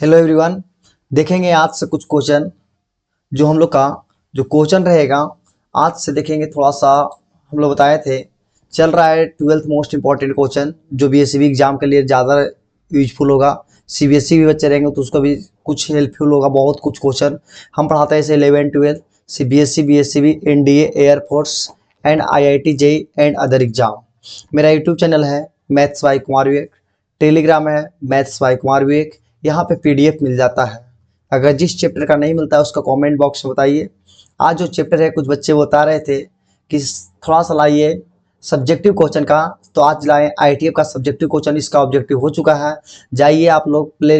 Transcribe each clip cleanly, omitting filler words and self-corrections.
Hello everyone. देखेंगे आज से कुछ क्वेश्चन जो हम लोग का जो क्वेश्चन रहेगा आज से देखेंगे। थोड़ा सा हम लोग बताए थे, चल रहा है 12th मोस्ट इंपॉर्टेंट क्वेश्चन जो बीएससी एग्जाम के लिए ज़्यादा यूजफुल होगा। सीबीएसई भी बच्चे रहेंगे तो उसका भी कुछ हेल्पफुल होगा। बहुत कुछ क्वेश्चन हम पढ़ाते हैं जैसे 11 12 सीबीएसई बीएससी भी NDA air force and IIT JEE and other exam. मेरा यूट्यूब चैनल है maths by Kumar Vivek, Telegram है मैथ्स बाय कुमार विवेक। यहाँ पे पीडीएफ मिल जाता है। अगर जिस चैप्टर का नहीं मिलता है उसका कमेंट बॉक्स में बताइए। आज जो चैप्टर है कुछ बच्चे बता रहे थे कि थोड़ा सा लाइए सब्जेक्टिव क्वेश्चन का, तो आज लाए आईटीएफ का सब्जेक्टिव क्वेश्चन। इसका ऑब्जेक्टिव हो चुका है, जाइए आप लोग प्ले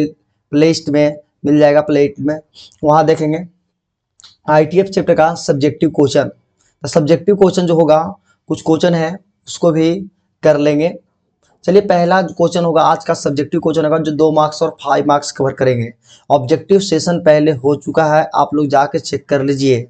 लिस्ट में मिल जाएगा, प्ले में वहाँ देखेंगे आईटीएफ चैप्टर का सब्जेक्टिव क्वेश्चन। तो सब्जेक्टिव क्वेश्चन जो होगा कुछ क्वेश्चन है उसको भी कर लेंगे। चलिए पहला क्वेश्चन होगा आज का सब्जेक्टिव क्वेश्चन होगा जो 2 मार्क्स और 5 मार्क्स कवर करेंगे। ऑब्जेक्टिव सेशन पहले हो चुका है, आप लोग जाके चेक कर लीजिए।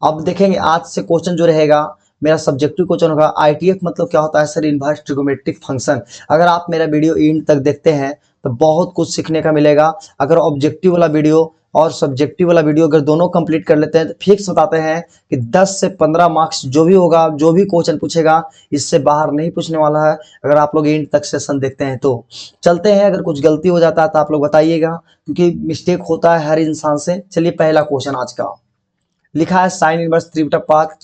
अब देखेंगे आज से क्वेश्चन जो रहेगा मेरा सब्जेक्टिव क्वेश्चन होगा आईटीएफ मतलब क्या होता है सर, इनवर्स ट्रिगोमेट्रिक फंक्शन। अगर आप मेरा वीडियो एंड तक देखते हैं तो बहुत कुछ सीखने का मिलेगा। अगर ऑब्जेक्टिव वाला वीडियो और सब्जेक्टिव वाला वीडियो अगर दोनों कंप्लीट कर लेते हैं तो फिक्स बताते हैं कि 10 से 15 मार्क्स जो भी होगा, जो भी क्वेश्चन पूछेगा इससे बाहर नहीं पूछने वाला है। अगर आप लोग एंड तक सेशन देखते हैं तो चलते हैं। अगर कुछ गलती हो जाता है तो आप लोग बताइएगा क्योंकि मिस्टेक होता है हर इंसान से। चलिए पहला क्वेश्चन आज का लिखा है साइन इनवर्स 3/5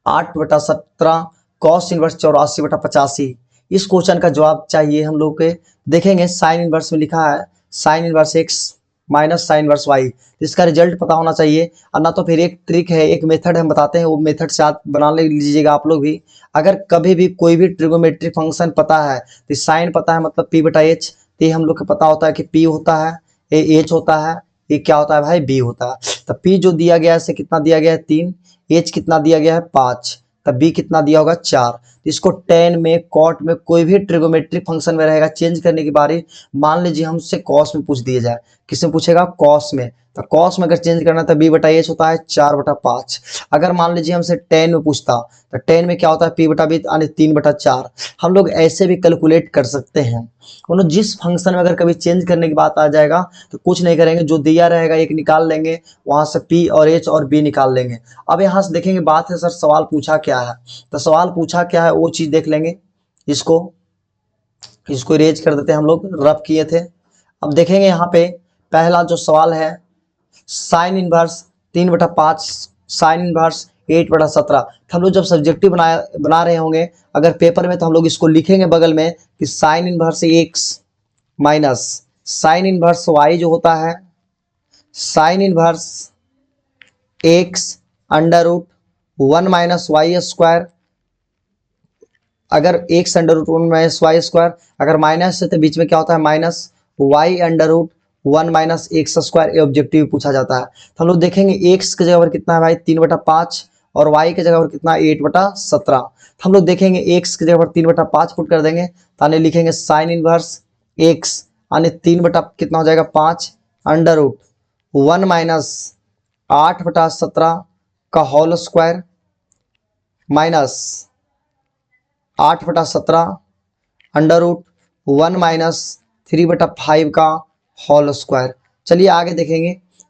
8/17 कॉस इनवर्स 84/85। इस क्वेश्चन का जवाब चाहिए हम लोग के। देखेंगे साइन इनवर्स में लिखा है sine inverse x minus sine inverse y. इसका रिजल्ट पता होना चाहिए, और ना तो फिर एक ट्रिक है, एक मेथड हम बताते हैं, वो मेथड से आप बना ले लीजिएगा आप लोग भी। अगर कभी भी कोई भी ट्रिगोमेट्रिक फंक्शन पता है तो साइन पता है मतलब p/h, तो हम लोग को पता होता है कि p होता है, ए h होता है, ये क्या होता है भाई b होता है। तो p जो दिया गया है से कितना दिया गया है 3, h कितना दिया गया है 5, तब b कितना दिया होगा 4। इसको टेन में कॉट में कोई भी ट्रिगोमेट्रिक फंक्शन में रहेगा, चेंज करने की बारी। मान लीजिए हमसे कॉस में पूछ दिया जाए, किसमें पूछेगा कॉस में, तो कॉस में अगर चेंज करना तो b/h होता है 4/5। अगर मान लीजिए हमसे टेन में पूछता तो टेन में क्या होता है p/b यानी 3/4। हम लोग ऐसे भी कैलकुलेट कर सकते हैं। मतलब जिस फंक्शन में अगर कभी चेंज करने की बात आ जाएगा तो कुछ नहीं करेंगे, जो दिया रहेगा एक निकाल लेंगे, वहां से p और h और b निकाल लेंगे। अब यहाँ से देखेंगे बात है सर सवाल पूछा क्या है, तो सवाल पूछा क्या है वो चीज देख लेंगे। इसको इसको इरेज कर देते हैं, हम लोग रफ किए थे। अब देखेंगे यहाँ पे पहला जो सवाल है साइन इनवर्स 3/5 साइन इनवर्स 8/17। हम लोग जब सब्जेक्टिव बना रहे होंगे अगर पेपर में, तो हम लोग इसको लिखेंगे बगल में कि sine inverse x minus sine inverse y जो होता है sine inverse x √1 minus y square. अगर एक्स √1 माइनस वाई स्क्वायर, अगर माइनस है तो बीच में क्या होता है minus y √1 minus x square. ये ऑब्जेक्टिव पूछा जाता है। तो हम लोग देखेंगे एक्स की जगह पर कितना है भाई 3/5 और वाई की जगह पर कितना 8/17। हम लोग देखेंगे एक्स की जगह पर 3/5 पुट कर देंगे, तो लिखेंगे साइन इनवर्स एक्स यानी 3 बटा कितना हो जाएगा 5 √1 माइनस 8/17 का होल स्क्वायर माइनस 8/17 √1 माइनस 3/5 का होल स्क्वायर। चलिए आगे देखेंगे।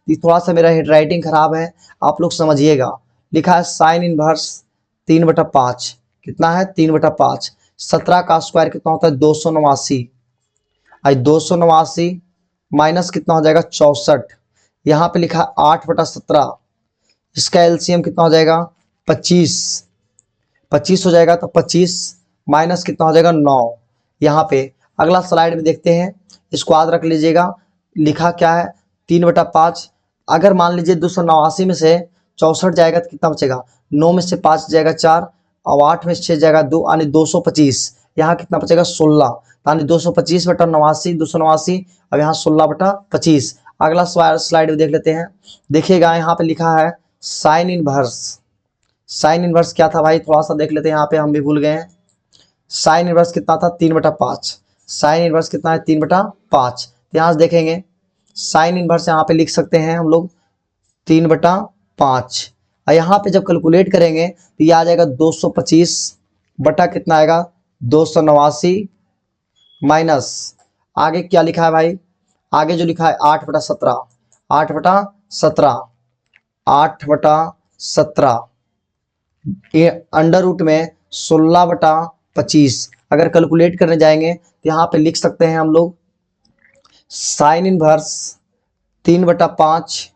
ये थोड़ा सा मेरा हेड राइटिंग खराब है, आप लोग समझिएगा। लिखा है साइन इनवर्स 3/5 कितना है 3/5। 17 का स्क्वायर कितना होता है 289। आज 289 माइनस कितना हो जाएगा 64। यहाँ पे लिखा है 8/17, इसका एलसीएम कितना हो जाएगा 25 हो जाएगा। तो 25 माइनस कितना हो जाएगा 9। यहाँ पे अगला स्लाइड में देखते हैं, इसको याद रख लीजिएगा। लिखा क्या है 3/5। अगर मान लीजिए 289 में से 64 जाएगा तो कितना बचेगा 9 में से 5 जाएगा 4 और 8 में से 6 जाएगा 2 यानी 225। यहाँ कितना बचेगा 16, यानी 225/89 289। अब यहाँ 16/25। अगला स्लाइड में देख लेते हैं। देखिएगा यहाँ पे लिखा है साइन इनवर्स। साइन इनवर्स क्या था भाई थोड़ा सा देख लेते हैं, यहाँ पे हम भी भूल गए हैं। साइन इनवर्स कितना था 3/5। साइन इनवर्स कितना है 3/5। यहाँ से देखेंगे साइन इनवर्स यहाँ पे लिख सकते हैं हम लोग 3/5। और यहाँ पे जब कैलकुलेट करेंगे तो ये आ जाएगा 225 बटा कितना आएगा 289 माइनस आगे क्या लिखा है भाई आगे जो लिखा है 8/17, 8/17, 8/17, ये अंडर रूट में 16/25। अगर कैलकुलेट करने जाएंगे तो यहाँ पे लिख सकते हैं हम लोग साइन इनवर्स 3/5,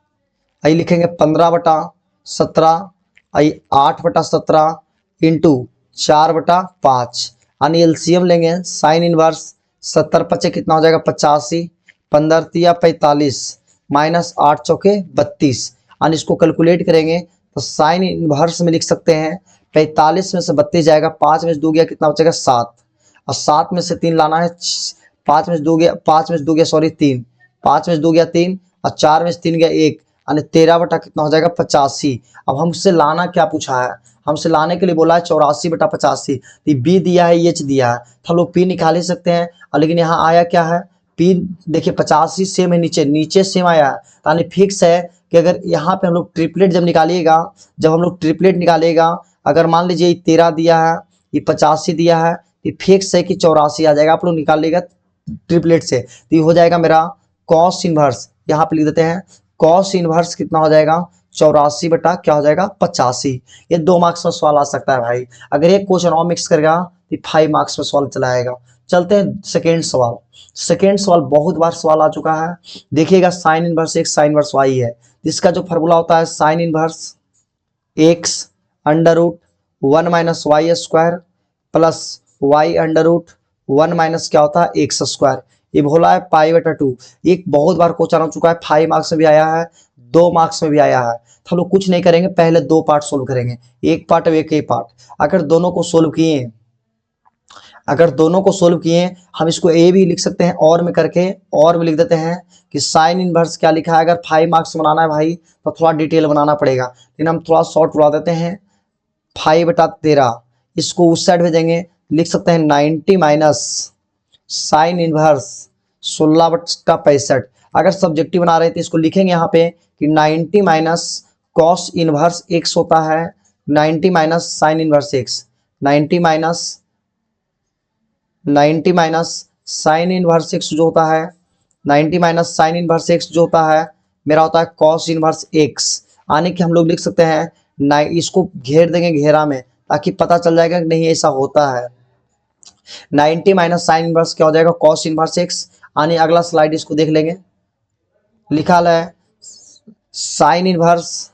आई लिखेंगे 15/17, आई 8/17 इंटू 4/5, यानी एलसीएम लेंगे साइन इनवर्स 70 × 5 कितना हो जाएगा 85, 15 × 45 माइनस 8 चौके 32, यानी इसको कैलकुलेट करेंगे तो साइन इनवर्स में लिख सकते हैं 45 में से 32 जाएगा, 5 में से 2 गया कितना बचेगा 7, और 7 में से 3 लाना है, 5 में से 2 गया, 5 में से 2 गया सॉरी 3, 5 में से 2 गया 3, और 4 में से 3 गया 1, यानी 13 कितना हो जाएगा 85। अब हमसे लाना क्या पूछा है, हमसे लाने के लिए बोला है 84/85। बी दिया है, एच दिया है, तो हम लोग पी निकाल ही सकते हैं, लेकिन यहाँ आया क्या है पी, देखिए 85 सेम है, नीचे सेम आया है, यानी फिक्स है कि अगर यहाँ पे हम लोग ट्रिपलेट जब निकालिएगा, जब हम लोग ट्रिपलेट निकालेगा, अगर मान लीजिए ये 13 दिया है, ये 85 दिया है, ये फिक्स है कि 84 आ जाएगा, आप लोग निकालिएगा ट्रिपलेट से, तो ये हो जाएगा मेरा कॉस इनवर्स, यहाँ पे लिख देते हैं कॉस इनवर्स कितना हो जाएगा 84 बटा क्या हो जाएगा 85। ये 2 मार्क्स में सवाल आ सकता है भाई, अगर एक क्वेश्चन और मिक्स करेगा तो 5 मार्क्स में सवाल चला आएगा। चलते हैं सेकेंड सवाल। सेकेंड सवाल बहुत बार सवाल आ चुका है, देखिएगा sine inverse x sine inverse y है, इसका जो फॉर्मूला होता है sine inverse x under root 1 minus y square plus y under root 1 minus क्या होता है एक्स स्क्वायर, ये बोला है π/2। एक बहुत बार क्वेश्चन हो चुका है, 5 मार्क्स में भी आया है, 2 मार्क्स में भी आया है, तो हम लोग कुछ नहीं करेंगे, पहले 2 पार्ट सोल्व करेंगे, एक पार्ट और एक पार्ट। अगर दोनों को सोल्व किए, अगर दोनों को सोल्व किए, हम इसको ए भी लिख सकते हैं और में करके, और में लिख देते हैं कि साइन इनवर्स क्या लिखा है। अगर 5 मार्क्स बनाना है भाई तो थोड़ा डिटेल बनाना पड़ेगा, लेकिन हम थोड़ा शॉर्ट उड़ा देते हैं, 5/13 इसको उस साइड भेजेंगे, लिख सकते हैं 90 माइनस साइन इनवर्स 16/65। अगर सब्जेक्टिव बना रहे थे इसको लिखेंगे यहाँ पे कि 90 माइनस कॉस इनवर्स एक्स होता है, 90 minus sine inverse x, 90 minus sine inverse x जो होता है, 90 माइनस साइन इनवर्स एक्स जो होता है मेरा होता है कॉस इनवर्स एक्स, आने कि हम लोग लिख सकते हैं इसको घेर देंगे घेरा में, ताकि पता चल जाएगा कि नहीं ऐसा होता है। 90 माइनस साइन इनवर्स क्या हो जाएगा कॉस इनवर्स एक्स, आने अगला स्लाइड इसको देख लेंगे, लिखा है साइन इनवर्स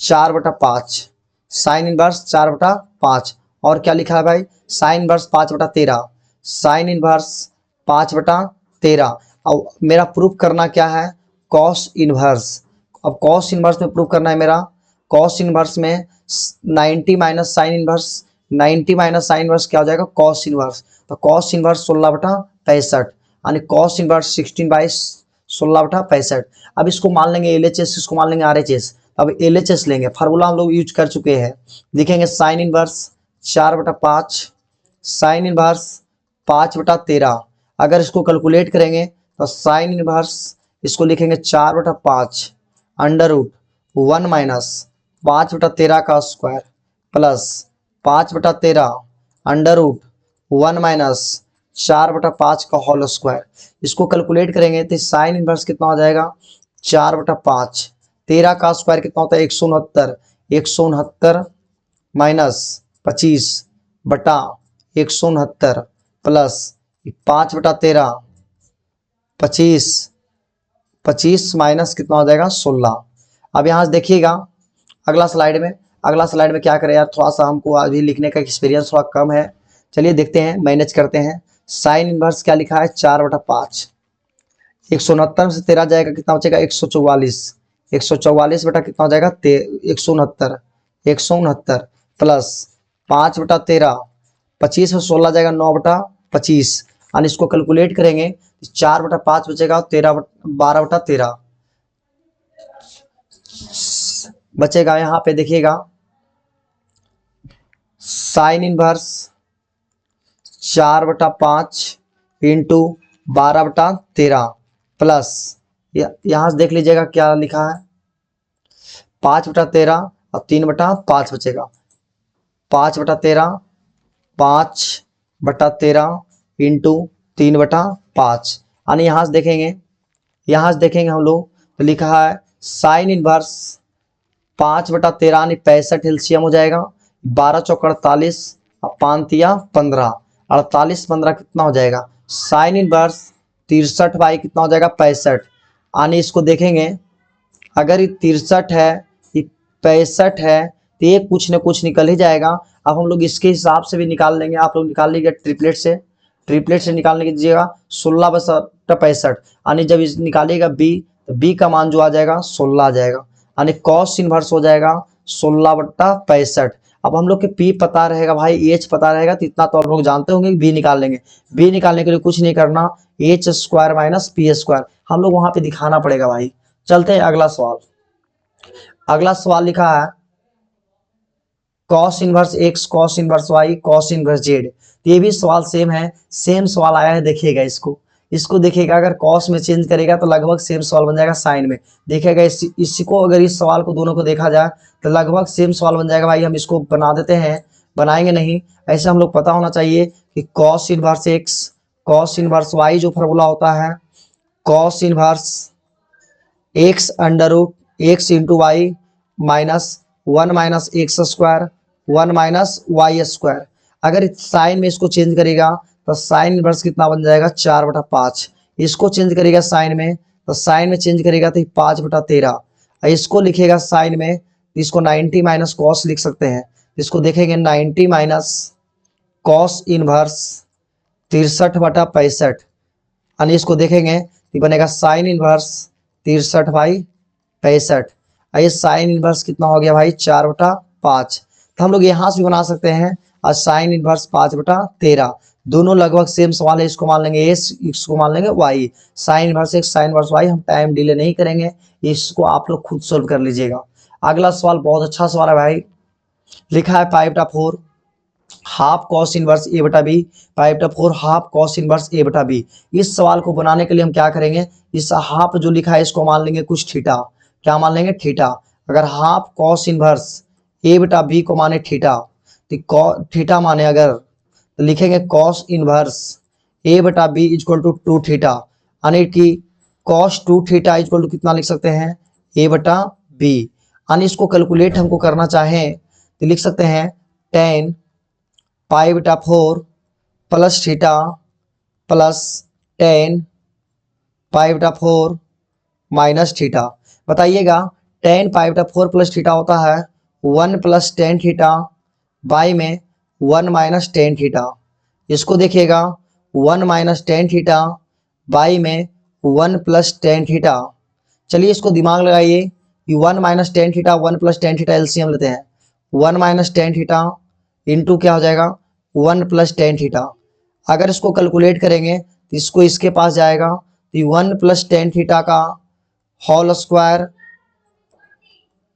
4/5, साइन इनवर्स 4/5, और क्या लिखा है भाई साइन इनवर्स 5/13, साइन इनवर्स 5/13। अब मेरा प्रूफ करना क्या है कॉस इनवर्स, अब कॉस इनवर्स में प्रूफ करना है मेरा, कॉस इनवर्स में 90 minus sine inverse, 90 minus sine inverse क्या हो जाएगा कॉस इनवर्स, तो कॉस इनवर्स 16/65, यानी कॉस इनवर्स 16/65। अब इसको मान लेंगे LHS, इसको मान लेंगे RHS। अब LHS लेंगे, फार्मूला हम लोग यूज कर चुके हैं, लिखेंगे साइन इनवर्स 4/5 साइन इनवर्स 5/13। अगर इसको कैलकुलेट करेंगे तो साइन इनवर्स इसको लिखेंगे 4/5 अंडर रूट 1 माइनस 5/13 का square plus 5/13 under root 1 minus 4/5 का होल स्क्वायर। इसको कैलकुलेट करेंगे तो साइन इनवर्स कितना हो जाएगा 4/5, 13 का स्क्वायर कितना होता है 169, 169 माइनस 25/169 प्लस 5/13, 25 माइनस कितना हो जाएगा 16। अब यहाँ से देखिएगा अगला स्लाइड में, अगला स्लाइड में क्या करें यार, थोड़ा सा हमको अभी लिखने का एक्सपीरियंस थोड़ा कम है, चलिए देखते हैं मैनेज करते हैं। साइन इनवर्स क्या लिखा है 4/5, 169 से 13 जाएगा कितना बचेगा 144, 144 बटा कितना हो जाएगा 169, 169 प्लस 5/13, 25 में 16 जाएगा 9/25, यानी इसको कैलकुलेट करेंगे 4/5 बचेगा, 12/13 बचेगा। यहाँ पे देखिएगा साइन इनवर्स 4/5 इंटू 12/13 प्लस यहाँ से देख लीजिएगा क्या लिखा है 5/13 और 3/5 बचेगा, 5/13, 5/13 इंटू 3/5, यानी यहाँ से देखेंगे यहाँ से देखेंगे हम लोग तो लिखा है साइन इनवर्स 5/13 यानी 65 एलसीएम हो जाएगा। 12 चौक 48 और 5 15, 48 15 कितना हो जाएगा साइन इनवर्स 63 बाई कितना हो जाएगा 65। यानी इसको देखेंगे अगर ये 63 है, ये 65 है, तो ये कुछ न कुछ निकल ही जाएगा। अब हम लोग इसके हिसाब से भी निकाल लेंगे, आप लोग निकाल लीजिए ट्रिपलेट से निकालने की दीजिएगा 16/65। यानी जब इस निकालिएगा बी, तो बी का मान जो आ जाएगा 16 आ जाएगा। यानी कॉस इनवर्स हो जाएगा 16/65। अब हम लोग के पी पता रहेगा भाई, एच पता रहेगा, तो इतना तो आप लोग जानते होंगे कि बी निकाल लेंगे। बी निकालने के लिए कुछ नहीं करना, H square minus P square हम लोग वहां पे दिखाना पड़ेगा भाई। चलते हैं अगला सवाल। अगला सवाल लिखा है cos inverse x cos inverse y cos inverse z. ये भी सवाल सेम है, सेम सवाल आया है, देखिएगा इसको देखिएगा। अगर कॉस में चेंज करेगा तो लगभग सेम सवाल बन जाएगा साइन में। देखिएगा इसको अगर इस सवाल को दोनों को देखा जाए तो लगभग सेम सवाल बन जाएगा भाई। हम इसको बना देते हैं, बनाएंगे नहीं, ऐसे हम लोग पता होना चाहिए कि cos inverse x cos inverse y जो फॉर्मूला होता है cos inverse x under root x into y minus 1 minus x square 1 minus y square. अगर साइन में इसको चेंज करेगा तो साइन इनवर्स कितना बन जाएगा 4/5। इसको चेंज करेगा साइन में, तो साइन में चेंज करेगा तो 5/13। इसको लिखेगा साइन में, इसको 90 माइनस कॉस लिख सकते हैं। इसको देखेंगे 90 माइनस कॉस इनवर्स 63/65। यानी इसको देखेंगे तो बनेगा साइन इनवर्स 63/65। ये साइन इनवर्स कितना हो गया भाई 4/5। तो हम लोग यहाँ से भी बना सकते हैं और साइन इनवर्स 5/13। दोनों लगभग सेम सवाल है। इसको मान लेंगे एस, इसको मान लेंगे y. Sine inverse x sine inverse y, हम टाइम डिले नहीं करेंगे, इसको आप लोग खुद सोल्व कर लीजिएगा। अगला सवाल बहुत अच्छा सवाल है भाई। लिखा है 5/4 हाफ कॉस इनवर्स ए बटा बी 5/4 हाफ कॉस इनवर्स ए बटा बी। इस सवाल को बनाने के लिए हम क्या करेंगे, इस हाफ जो लिखा है इसको मान लेंगे कुछ थीटा। क्या मान लेंगे थीटा। अगर हाफ कॉस इनवर्स ए बटा बी को माने थीटा, तो थीटा माने अगर तो लिखेंगे कॉस इनवर्स ए बटा बी इक्वल टू 2 थीटा। यानी कि कॉस 2 थीटा इक्वल टू कितना लिख सकते हैं ए बटा बी। यानी इसको कैलकुलेट हमको करना चाहें तो लिख सकते हैं 10 π/4 plus theta plus 10 π/4 minus theta. बताइएगा 10 π/4 प्लस थीटा होता है 1 प्लस 10 थीटा बाई में 1 माइनस 10 थीटा। इसको देखिएगा 1 माइनस 10 थीटा बाई में 1 प्लस 10 थीटा। चलिए इसको दिमाग लगाइए कि 1 minus 10 theta 1 plus 10 theta LCM लेते हैं। 1 माइनस 10 थीटा इंटू क्या हो जाएगा 1 प्लस 10 थीटा। अगर इसको कैलकुलेट करेंगे तो इसको इसके पास जाएगा तो 1 प्लस 10 थीटा का होल स्क्वायर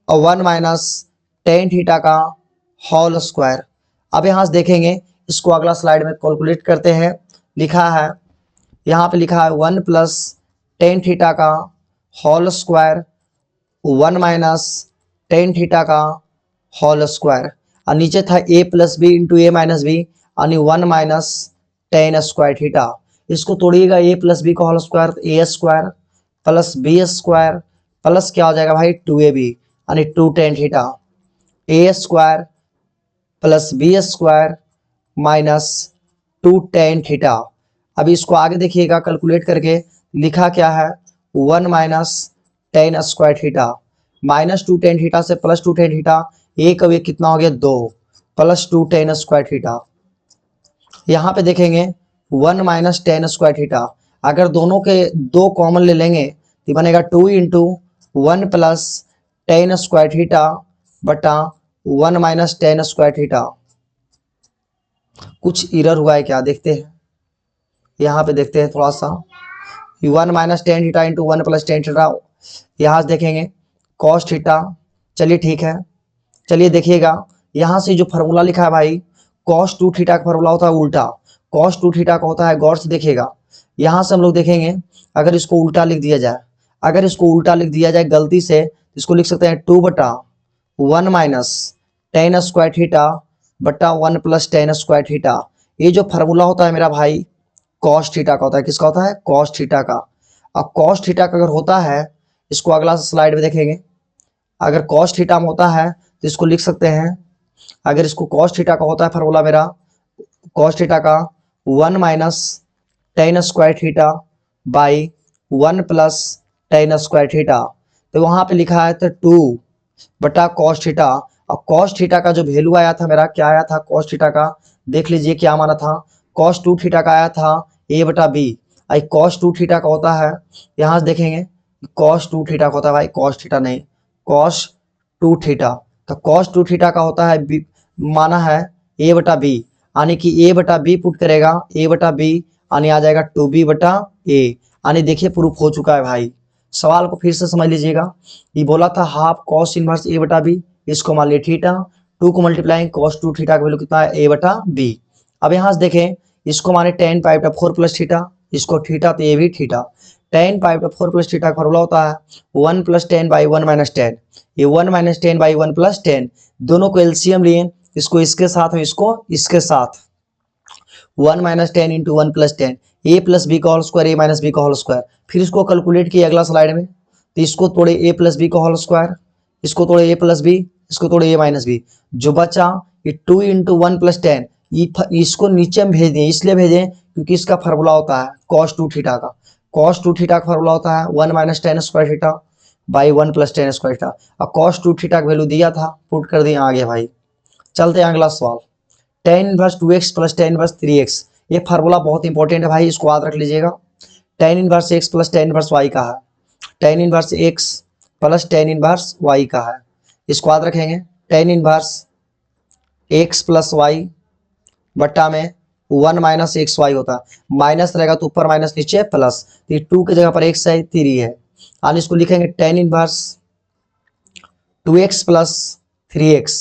और 1 माइनस 10 थीटा का होल स्क्वायर। अब यहाँ से देखेंगे इसको अगला स्लाइड में कैलकुलेट करते हैं। लिखा है यहाँ पे लिखा है 1 प्लस 10 थीटा का होल स्क्वायर 1 माइनस 10 थीटा का होल स्क्वायर और नीचे था a plus b into a minus b यानी 1 माइनस 10 स्क्वायर थीटा। इसको तोड़िएगा a प्लस बी का whole square a square plus b square plus क्या हो जाएगा भाई 2ab यानी 2 tan theta a square plus b square minus 2 tan theta. अभी इसको आगे देखिएगा कैलकुलेट करके लिखा क्या है 1 minus 10 square theta minus 2 tan theta से प्लस 2 tan थीटा। एक अब एक कितना हो गया 2 प्लस 2 tan स्क्वायर थीटा। यहाँ पे देखेंगे 1 माइनस 10 स्क्वायर थीटा। अगर दोनों के 2 कॉमन ले लेंगे तो बनेगा 2 इंटू 1 प्लस 10 स्क्वायर थीटा बटा 1 माइनस 10 स्क्वायर थीटा। कुछ एरर हुआ है क्या देखते हैं, यहाँ पे देखते हैं थोड़ा सा। 1 minus 10 theta into 1 plus 10 theta, यहाँ से देखेंगे कॉस थीटा। चलिए ठीक है, चलिए देखिएगा यहाँ से जो फार्मूला लिखा है भाई कॉस 2 थीटा का फार्मूला होता है उल्टा। कॉस 2 थीटा का होता है, गौर से देखिएगा यहाँ से हम लोग देखेंगे अगर इसको उल्टा लिख दिया जाए, अगर इसको उल्टा लिख दिया जाए गलती से इसको लिख सकते हैं 2/1 माइनस 10 स्क्वायर थीटा बटा 1 प्लस 10 स्क्वायर थीटा। ये जो फार्मूला होता है मेरा भाई कॉस थीटा का होता है, किसका होता है कॉस थीटा का। अब कॉस थीटा का अगर होता है, इसको अगला स्लाइड में देखेंगे, अगर कॉस थीटा में होता है तो इसको लिख सकते हैं, अगर इसको कॉस थीटा का होता है फार्मूला मेरा, कॉस थीटा का 1 minus ten square theta by 1 plus ten square theta, तो वहां पे लिखा है तो 2 बटा कॉस थीटा। और कॉस थीटा का जो वैल्यू आया था मेरा, क्या आया था कॉस थीटा का, देख लीजिए क्या माना था, कॉस 2 थीटा का आया था a बटा बी। आई कॉस 2 थीटा का होता है, यहाँ से देखेंगे कॉस 2 थीटा का होता है भाई, कॉस थीटा नहीं, कॉस 2 थीटा, तो कॉस 2 थीटा का होता है बी, माना है a बटा बी, यानी कि a बटा बी पुट करेगा, a बटा बी यानी आ जाएगा 2b बटा a, यानी देखिए प्रूफ हो चुका है भाई। सवाल को फिर से समझ लीजिएगा, ये बोला था हाफ कॉस इनवर्स a बटा बी, इसको मान लिया थीटा, 2 को मल्टीप्लाइंग कॉस 2 थीटा का वैल्यू कितना है a बटा बी। अब यहाँ से देखें, इसको माने tan पाई बटा 4 प्लस थीटा, इसको थीटा तो ये भी थीटा, tan पाई बटा 4 प्लस थीटा का फॉर्मूला होता है 1 plus ten by 1 minus ten, ये 1 minus ten by 1 plus ten, दोनों को एलसीएम लिए, इसको इसके साथ और इसको इसके साथ, 1 minus ten into 1 plus ten, a plus b का whole square, a minus b का होल स्क्वायर, फिर इसको कैलकुलेट किया अगला स्लाइड में, तो इसको तोड़े ए प्लस बी का होल स्क्वायर, इसको तोड़े ए प्लस बी, इसको तोड़े ए माइनस बी, जो बचा ये 2 इंटू 1 प्लस टेन, इसको नीचे में भेज दें, इसलिए भेजें क्योंकि इसका फार्मूला होता है कॉस 2 थीटा का, कॉस 2 थीटा का फार्मूला होता है 1 minus ten square theta by 1 plus ten square theta, और कॉस 2 थीटा का वैल्यू दिया था, पुट कर दिए आगे भाई। चलते हैं अगला सवाल, tan inverse 2x plus tan inverse 3x, ये फार्मूला बहुत इंपॉर्टेंट है भाई, इसको याद रख लीजिएगा, tan inverse x plus tan inverse y का है, tan inverse x plus tan inverse y का है, इसको याद रखेंगे, tan inverse x plus y बट्टा में 1 माइनस एक्स वाई होता है, माइनस रहेगा तो ऊपर माइनस नीचे प्लस, तो ये 2 की जगह पर x है 3 है, और इसको लिखेंगे tan inverse 2x plus 3x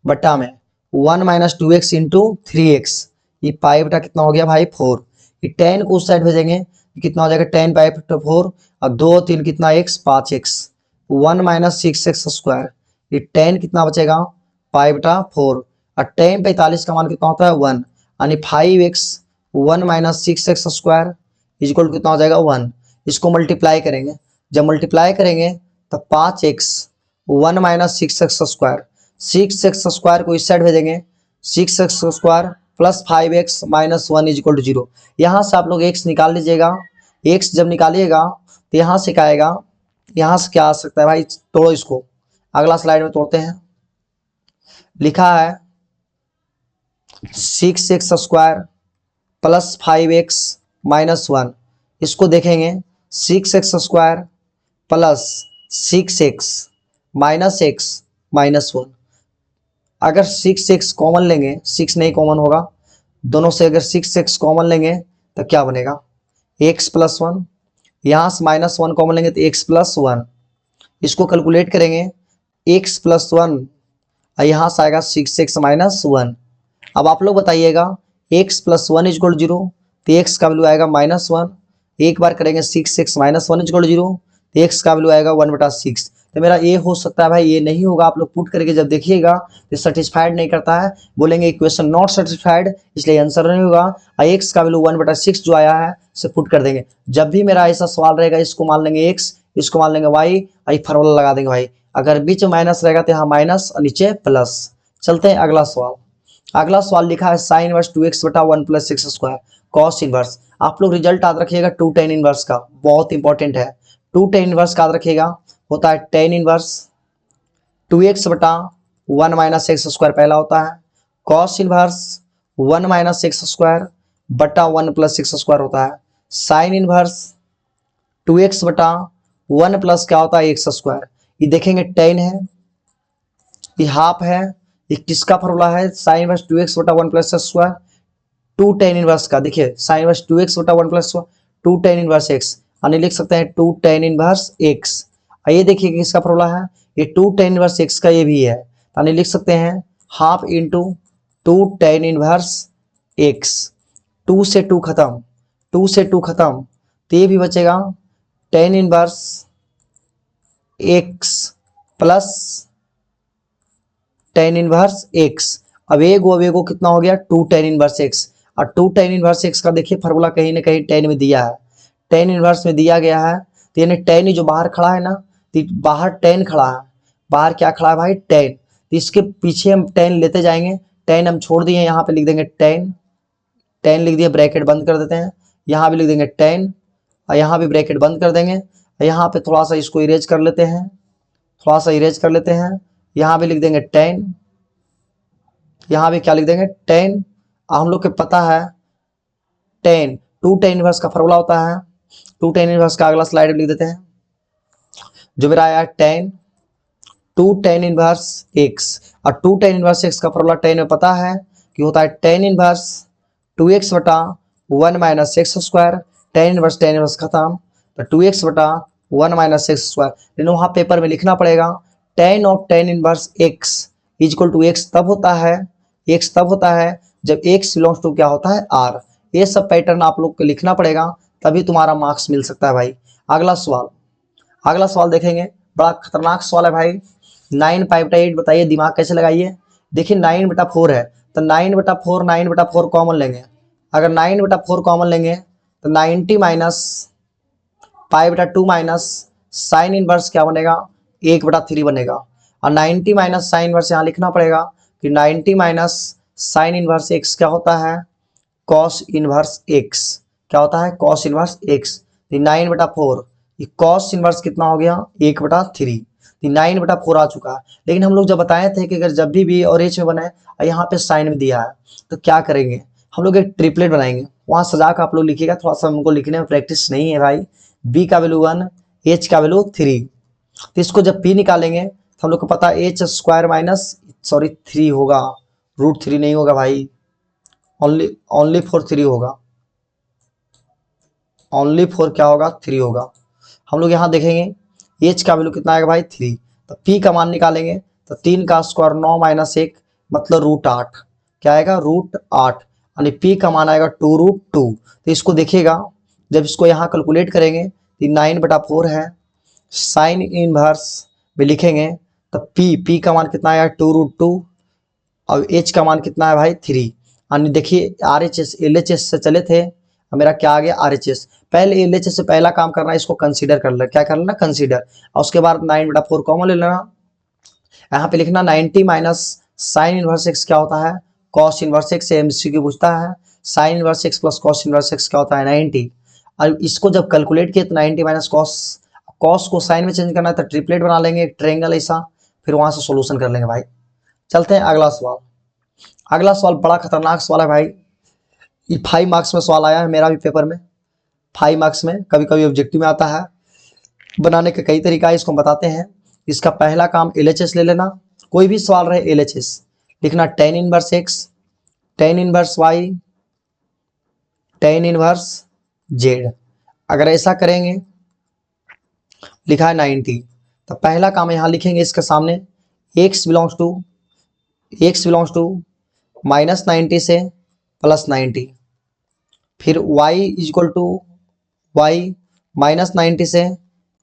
बट्टा में 1 माइनस 2x इंटू 3x, ये पाई बटा कितना हो गया भाई 4, ये टेन को उस साइड भेजेंगे, कितना हो जाएगा टेन पाई बटा 4, और 2 3 कितना x 5x, 1 minus 6x square, ये टेन कितना बचेगा पाई बटा 4, और टेन 45 का मान कितना होता है 1, यानी 5x 1 minus 6x square equal कितना हो जाएगा 1, इसको मल्टीप्लाई करेंगे, जब मल्टीप्लाई करेंगे तो 5x 1 minus 6x square, 6x square को इस साइड भेजेंगे, 6x square plus 5x minus 1 is equal to 0, यहाँ से आप लोग x निकाल लीजिएगा, x जब निकालिएगा तो यहाँ से क्या आएगा, यहाँ से क्या आ सकता है भाई, तोड़ो इसको, अगला स्लाइड में तोड़ते हैं, लिखा है 6x square plus 5x minus 1, इसको देखेंगे 6x square plus 6x minus x minus 1, अगर 6x कॉमन लेंगे, 6 नहीं कॉमन होगा दोनों से, अगर 6x कॉमन लेंगे तो क्या बनेगा x प्लस 1, यहाँ से माइनस 1 कॉमन लेंगे तो x प्लस 1, इसको कैलकुलेट करेंगे x प्लस 1, यहाँ से आएगा 6x माइनस 1। अब आप लोग बताइएगा x प्लस 1 इज इक्वल 0, तो x का वैल्यू आएगा माइनस 1, एक बार करेंगे 6x माइनस 1 इज इक्वल 0, तो x का वैल्यू आएगा 1 बटा 6, तो मेरा ये हो सकता है भाई, ये नहीं होगा, आप लोग पुट करके जब देखिएगा तो सेटिस्फाइड नहीं करता है, बोलेंगे इक्वेशन नॉट सेटिस्फाइड, इसलिए आंसर नहीं होगा, और x का वैल्यू 1 बटा 6 जो आया है से पुट कर देंगे। जब भी मेरा ऐसा सवाल रहेगा, इसको मान लेंगे x, इसको मान लेंगे y, और फार्मूला लगा देंगे भाई, अगर बीच में माइनस रहेगा तो यहाँ माइनस और नीचे प्लस। चलते हैं अगला सवाल, अगला सवाल लिखा है साइन इनवर्स 2x बटा 1 प्लस 6 स्क्वायर कॉस इनवर्स, आप लोग रिजल्ट याद रखिएगा 2 tan इनवर्स का, बहुत इंपॉर्टेंट है, 2 tan इनवर्स का याद रखिएगा, होता है tan इनवर्स 2x बटा 1 माइनस एक्स स्क्वायर पहला होता है, cos inverse 1 minus x square बटा 1 प्लस 6 स्क्वायर होता है, साइन इनवर्स 2x बटा 1 प्लस क्या होता है एक्स स्क्वायर, ये देखेंगे tan है, ये हाफ है, ये किसका फॉर्मूला है साइन इनवर्स 2x बटा 1 plus x square, 2 tan inverse का, देखिए साइन इनवर्स 2x बटा 1 प्लस 2 tan इनवर्स x, यानी लिख सकते हैं 2 tan इनवर्स x, ये देखिए किसका फॉर्मूला है, ये 2 tan इनवर्स x का ये भी है, यानी लिख सकते हैं half into 2 tan inverse x, 2 से 2 खत्म, 2 से 2 खत्म, तो ये भी बचेगा tan inverse x plus tan inverse x, अब एगो कितना हो गया 2 tan इनवर्स x, और 2 tan इनवर्स x का देखिए फार्मूला कहीं ना कहीं tan में दिया है, टेन इनवर्स में दिया गया है, तो यानी टेन ही जो बाहर खड़ा है ना, तो बाहर टेन खड़ा है, बाहर क्या खड़ा है भाई, टेन। तो इसके पीछे हम टेन लेते जाएंगे, टेन हम छोड़ दिए, यहाँ पे लिख देंगे टेन, टेन लिख दिया, ब्रैकेट बंद कर देते हैं, यहाँ भी लिख देंगे टेन, और यहाँ भी ब्रैकेट बंद कर देंगे। यहाँ पे थोड़ा सा इसको इरेज कर लेते हैं, थोड़ा सा इरेज कर लेते हैं, यहाँ भी लिख देंगे टेन, यहाँ भी क्या लिख देंगे टेन। हम लोग को पता है टेन, टू टेन इनवर्स का फॉर्मूला होता है, टू टेन इनवर्स का अगला स्लाइड में लिख देते हैं, जो मेरा आया tan two tan inverse x. और टू टेन इनवर्स एक्स का फॉर्मूला टेन में पता है कि होता है टेन इनवर्स टू एक्स बटा one minus x square, tan inverse खत्म, तो टू एक्स बटा वन माइनस एक्स स्क्वायर। लेकिन वहाँ पेपर में लिखना पड़ेगा tan of tan inverse x is equal to x तब होता है, एक्स तब होता है जब एक्स बिलोंग्स टू क्या होता है आर। ये सब पैटर्न आप लोग को लिखना पड़ेगा, तभी तुम्हारा मार्क्स मिल सकता है भाई। अगला सवाल, अगला सवाल देखेंगे, बड़ा खतरनाक सवाल है भाई। 9/8 बताइए, दिमाग कैसे लगाइए। देखिए 9/4 है, तो 9/4 कॉमन लेंगे। अगर 9/4 कॉमन लेंगे तो 90 माइनस π/2 माइनस साइन इनवर्स क्या बनेगा, 1/3 बनेगा। और 90 माइनस साइन इनवर्स यहाँ लिखना पड़ेगा कि 90 माइनस साइन इनवर्स एक्स क्या होता है, कॉस इनवर्स एक्स। क्या होता है, कॉस इनवर्स एक्स। 9/4, ये कॉस इनवर्स कितना हो गया, 1/3। 9/4 आ चुका है। लेकिन हम लोग जब बताए थे कि अगर जब भी और एच में बनाए और यहाँ पे साइन में दिया है, तो क्या करेंगे, हम लोग एक ट्रिपलेट बनाएंगे। वहाँ सजा कर आप लोग लिखिएगा, थोड़ा सा हमको लिखने में प्रैक्टिस नहीं है भाई। बी का वैल्यू 1, एच का वैल्यू 3। तो इसको जब पी निकालेंगे तो हम लोग को पता है एच स्क्वायर माइनस सॉरी 3 होगा, √3 नहीं होगा भाई, ओनली फॉर 3 होगा, ओनली फॉर क्या होगा 3 होगा। हम लोग यहाँ देखेंगे एच का वैल्यू कितना आएगा भाई 3, तो पी का मान निकालेंगे तो 3 का स्क्वायर 9 माइनस 1 मतलब √8, क्या आएगा √8, यानी पी का मान आएगा 2√2। तो इसको देखिएगा, जब इसको यहाँ कैलकुलेट करेंगे तो 9/4 है, साइन इनवर्स भी लिखेंगे तो पी का मान कितना आएगा 2√2, और एच का मान कितना है भाई 3। यानी देखिए RHS LHS से चले थे, और मेरा क्या आ गया RHS। पहले LHS से पहला काम करना है, इसको कंसीडर कर लेना, क्या कर लेना कंसीडर, और उसके बाद 9/4 कॉमन ले लेना। यहाँ पे लिखना 90 माइनस साइन इनवर्स एक्स क्या होता है, कॉस इनवर्स एक्स। MCQ पूछता है sine inverse x plus cos inverse x क्या होता है 90। और इसको जब कैलकुलेट किए तो 90 माइनस कॉस, कॉस को साइन में चेंज करना है तो ट्रिपलेट बना लेंगे, एक ट्रायंगल ऐसा, फिर वहां से सोल्यूशन कर लेंगे भाई। चलते हैं अगला सवाल। अगला सवाल बड़ा खतरनाक सवाल है भाई, ये 5 मार्क्स में सवाल आया है मेरा भी पेपर में, 5 मार्क्स में, कभी कभी ऑब्जेक्टिव में आता है। बनाने का कई तरीका है, इसको हम बताते हैं। इसका पहला काम LHS ले लेना, कोई भी सवाल रहे LHS लिखना, tan inverse x, tan inverse y, tan inverse z. अगर ऐसा करेंगे, लिखा है 90, तो पहला काम यहाँ लिखेंगे इसके सामने x बिलोंग्स टू -90 से +90, फिर y इक्वल टू वाई -90 से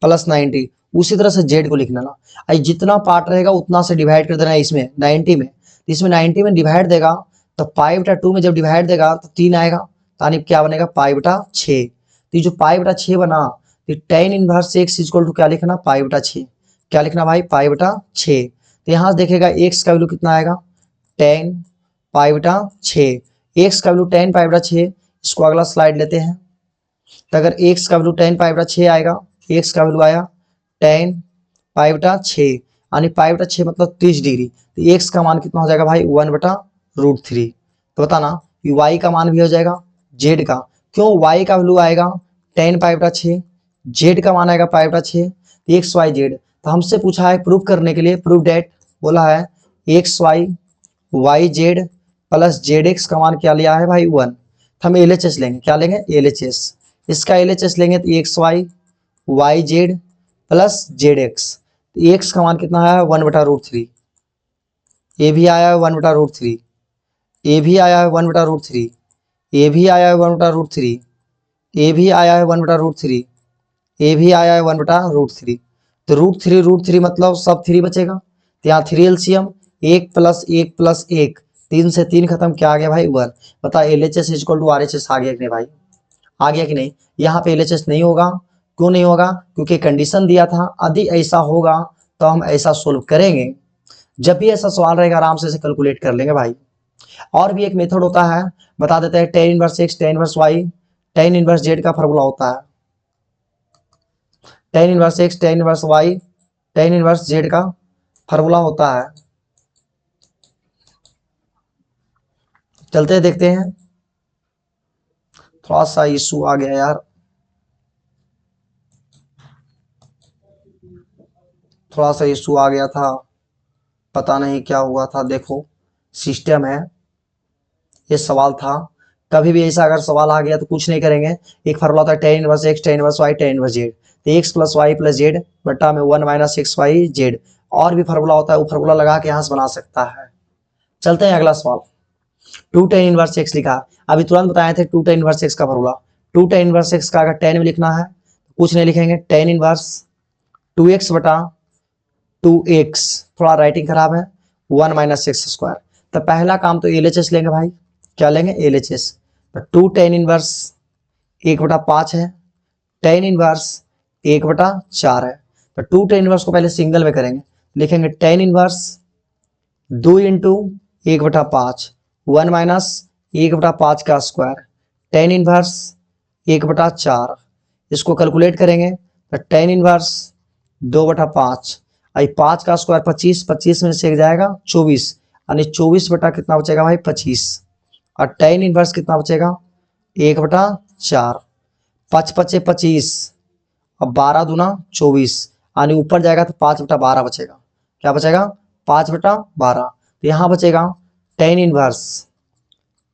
+90। उसी तरह से z को लिखना ना, आई जितना पार्ट रहेगा उतना से डिवाइड कर देना है इसमें 90 में। इसमें 90 में डिवाइड देगा तो π/2 में जब डिवाइड देगा तो 3 आएगा, यानी क्या बनेगा π/6। तो जो π/6 बना, तो tan inverse x equal to क्या लिखना π/6, क्या लिखना भाई π/6। तो यहाँ देखेगा एक्स का वैल्यू कितना आएगा 10 π/6, एक्स का वैल्यू 10 π/6। इसको अगला स्लाइड लेते हैं, तो अगर एक्स का वैल्यू 10 π/6 आएगा, एक्स का वैल्यू आया 10 π/6, यानी π/6 मतलब 30 डिग्री। तो एक्स का मान कितना हो जाएगा भाई 1/√3। तो बताना वाई का मान भी हो जाएगा, जेड का, क्यों वाई का वैल्यू आएगा 10 π/6, जेड का मान आएगा π/6, एक्स वाई जेड। तो हमसे पूछा है प्रूफ करने के लिए, प्रूफ डेट बोला है x y y z plus z x का मान क्या लिया है भाई 1। तो हम LHS लेंगे, क्या लेंगे LHS, इसका LHS लेंगे तो x y z plus z x. X का मान कितना आया है 1/√3, ये भी आया है 1/√3, ये भी आया है 1/√3, ये भी आया है 1/√3, ये भी आया है 1/√3, ये भी आया है 1/√3। तो √3 मतलब सब 3 बचेगा, तो यहाँ 3 LCM 1 + 1 + 1, 3 से 3 खत्म, क्या आ गया भाई 1। बता LHS इक्वल टू RHS आ गया कि नहीं भाई, आ गया कि नहीं। यहाँ पे LHS नहीं होगा, क्यों नहीं होगा, क्योंकि कंडीशन दिया था यदि ऐसा होगा तो हम ऐसा सोल्व करेंगे। जब भी ऐसा सवाल रहेगा आराम से इसे कैलकुलेट कर लेंगे भाई। और भी एक मेथड होता है, बता देते हैं, tan inverse x tan inverse y tan inverse z का फॉर्मूला होता है। tan inverse x tan inverse y tan inverse z का फॉर्मूला होता है। चलते हैं देखते हैं। थोड़ा सा इशू आ गया यार, थोड़ा सा इशू आ गया था, पता नहीं क्या हुआ था। देखो सिस्टम है, ये सवाल था। कभी भी ऐसा अगर सवाल आ गया तो कुछ नहीं करेंगे, एक फॉर्मूला होता है tan inverse x tan inverse y tan inverse z, तो x plus y plus z बट्टा में 1 माइनस एक्स वाई जेड। और भी फॉर्मूला होता है, वो फॉर्मूला लगा के यहाँ से बना सकता है। चलते हैं अगला सवाल। 2 tan इनवर्स x लिखा, अभी तुरंत बताए थे 2 tan इनवर्स x का फॉर्मूला। 2 tan इनवर्स x का अगर tan में लिखना है कुछ नहीं लिखेंगे, tan इनवर्स 2x बटा 2x, थोड़ा राइटिंग खराब है, 1 माइनस एक्स स्क्वायर। तो पहला काम तो LHS लेंगे भाई, क्या लेंगे LHS। तो 2 tan इनवर्स 1/5 है, tan इनवर्स 1/4 है। तो 2 tan इनवर्स को पहले सिंगल में करेंगे, लिखेंगे tan इनवर्स 2 इंटू 1/5, 1 माइनस 1/5 का स्क्वायर, tan इनवर्स 1/4। इसको कैलकुलेट करेंगे तो tan इनवर्स 2/5, आई 5 का स्क्वायर 25, 25 में से एक जाएगा 24, यानी 24 बटा कितना बचेगा भाई 25, और tan इनवर्स कितना बचेगा 1/4, 5 पचे 25, अब 12 दूना 24, यानी ऊपर जाएगा तो 5/12 बचेगा। क्या बचेगा 5/12। तो यहाँ बचेगा tan inverse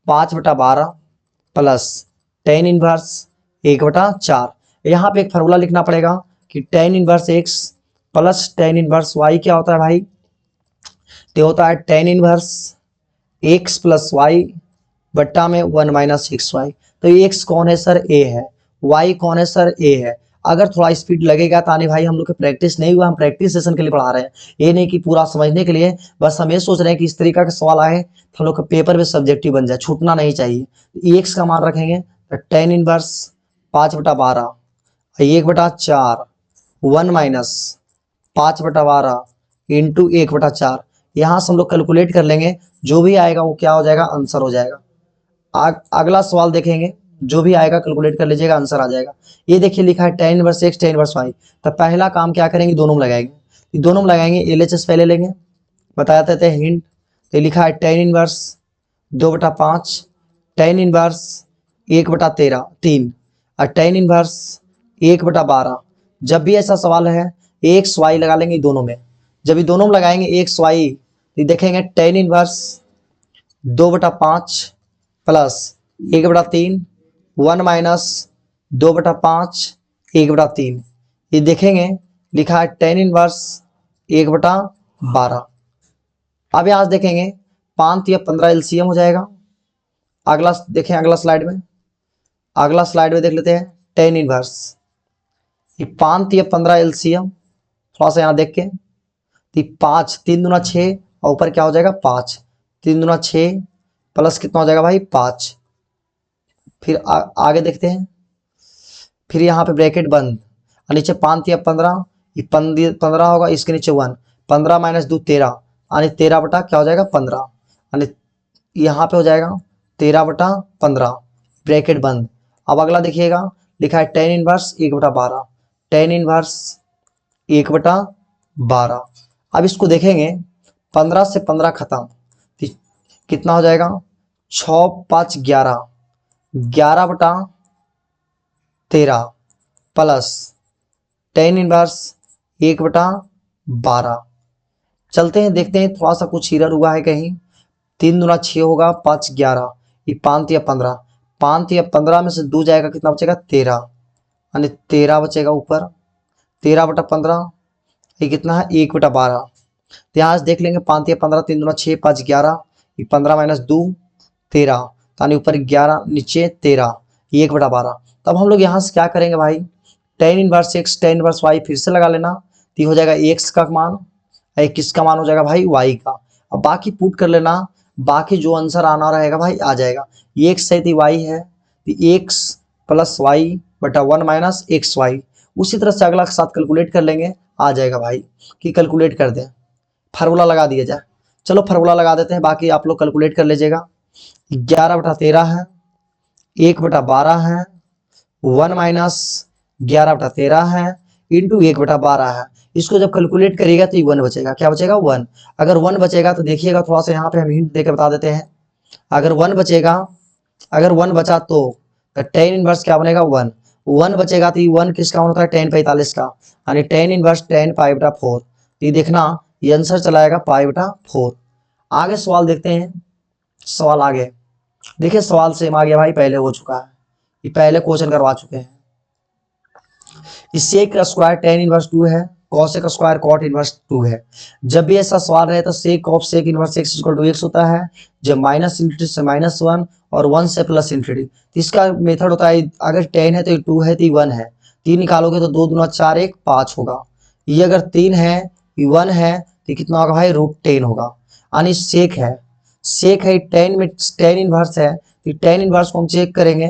5/12 plus tan inverse 1/4। यहाँ पे एक फार्मूला लिखना पड़ेगा कि tan inverse x plus tan inverse y क्या होता है भाई, तो होता है tan inverse x plus y बट्टा में 1 माइनस एक्स वाई। तो x कौन है सर, a है, y कौन है सर, a है। अगर थोड़ा स्पीड लगेगा तानी भाई, हम लोग के प्रैक्टिस नहीं हुआ, हम प्रैक्टिस सेशन के लिए पढ़ा रहे हैं, ये नहीं कि पूरा समझने के लिए। बस हम ये सोच रहे हैं कि इस तरीका के सवाल आए तो हम लोग का पेपर में सब्जेक्टिव बन जाए, छूटना नहीं चाहिए। एक्स का मान रखेंगे तो tan इनवर्स 5/12, 1/4, 1 माइनस 5/12 इंटू 1/4। यहाँ से हम लोग कैलकुलेट कर लेंगे, जो भी आएगा वो क्या हो जाएगा, आंसर हो जाएगा। अगला सवाल देखेंगे, जो भी आएगा कैलकुलेट कर लीजिएगा, आंसर आ जाएगा। ये देखिए लिखा है tan inverse x tan inverse y। तो पहला काम क्या करेंगे, दोनों में लगाएंगे। दोनों में लगाएंगे, LHS पहले लेंगे, बता देते हैं हिंट। तो लिखा है tan इनवर्स 2/5, tan इनवर्स 1/3 और tan इनवर्स 1/12। जब भी ऐसा सवाल है एक्स वाई लगा लेंगे दोनों में। जब भी दोनों में लगाएंगे एक्स वाई तो देखेंगे tan इनवर्स 2/5 प्लस 1/3, 1 माइनस 2/5 1/3। ये देखेंगे लिखा है tan इनवर्स 1/12। अब यहाँ देखेंगे 5 या 15 LCM हो जाएगा। अगला देखें, अगला स्लाइड में, अगला स्लाइड में देख लेते हैं tan इनवर्स, ये 5 या 15 LCM। थोड़ा सा यहाँ देख के, 5 3 दूना 6 और ऊपर क्या हो जाएगा 5, 3 दूना 6 प्लस कितना हो जाएगा भाई 5। फिर आगे देखते हैं, फिर यहाँ पे ब्रैकेट बंद और नीचे 5 या 15, ये 15 होगा, इसके नीचे 1, 15 माइनस 2 13, यानी 13 बटा क्या हो जाएगा 15, यानी यहाँ पे हो जाएगा 13/15, ब्रैकेट बंद। अब अगला देखिएगा, लिखा है tan इनवर्स 1/12, tan इनवर्स 1/12। अब इसको देखेंगे 15 से 15 खत्म, कितना हो जाएगा 6 5 11, 11/13 प्लस tan इनवर्स 1/12। चलते हैं देखते हैं, थोड़ा सा कुछ एरर हुआ है कहीं। 3 दूना 6 होगा, 5 11, ये 5 या 15, 5 या 15 में से 2 जाएगा, कितना बचेगा 13, यानी 13 बचेगा ऊपर, 13/15। ये कितना है 1/12। तो यहाँ से देख लेंगे 5 या 15, 3 दूना 6, 5 11, ये 15 माइनस 2 13, यानी ऊपर 11 नीचे 13, ये 1/12। तब हम लोग यहाँ से क्या करेंगे भाई, tan inverse x tan inverse y फिर से लगा लेना, तो ये हो जाएगा x का मान, किसका मान हो जाएगा भाई y का। अब बाकी पुट कर लेना, बाकी जो आंसर आना रहेगा भाई आ जाएगा। ये x है तो y है, तो x प्लस वाई बटा 1 माइनस एक्स वाई। उसी तरह से अगला के साथ कैलकुलेट कर लेंगे, आ जाएगा भाई कि कैलकुलेट कर दें, फार्मूला लगा दिया जाए। चलो फार्मूला लगा देते हैं, बाकी आप लोग कैलकुलेट कर लीजिएगा। 11/13 है, 1/12 है, 1 माइनस 11/13 है इंटू 1/12 है। इसको जब कैलकुलेट करिएगा तो 1 बचेगा। क्या बचेगा? 1। अगर 1 बचेगा तो देखिएगा, थोड़ा सा यहाँ पे हम हिंट देकर बता देते हैं। अगर 1 बचेगा, अगर 1 बचा तो टेन इनवर्स क्या बनेगा? 1। 1 बचेगा तो 1 किसका होता है? tan 45 का, यानी tan इनवर्स tan π/4। ये देखना, ये आंसर चला आएगा π/4। आगे सवाल देखते हैं। सवाल आगे देखिए, सवाल सेम आ गया भाई, पहले हो चुका है, ये पहले क्वेश्चन करवा चुके हैं। इस सेक का स्क्वायर tan इनवर्स 2 है, cos का स्क्वायर cot इनवर्स 2 है। जब भी ऐसा सवाल रहे तो sec of sec inverse x equal to x होता है, जब माइनस इंफिनिटी से -1 और 1 से प्लस इंफिनिटी। तो इसका मेथड होता है, अगर 10 है तो 2 है तो 1 है, 3 निकालोगे तो 2 दूना 4 1 5 होगा। ये अगर 3 है, 1 है तो कितना होगा भाई? √10 होगा। यानी सेक है, सेक है 10 में tan इनवर्स है, तो tan इनवर्स को हम चेक करेंगे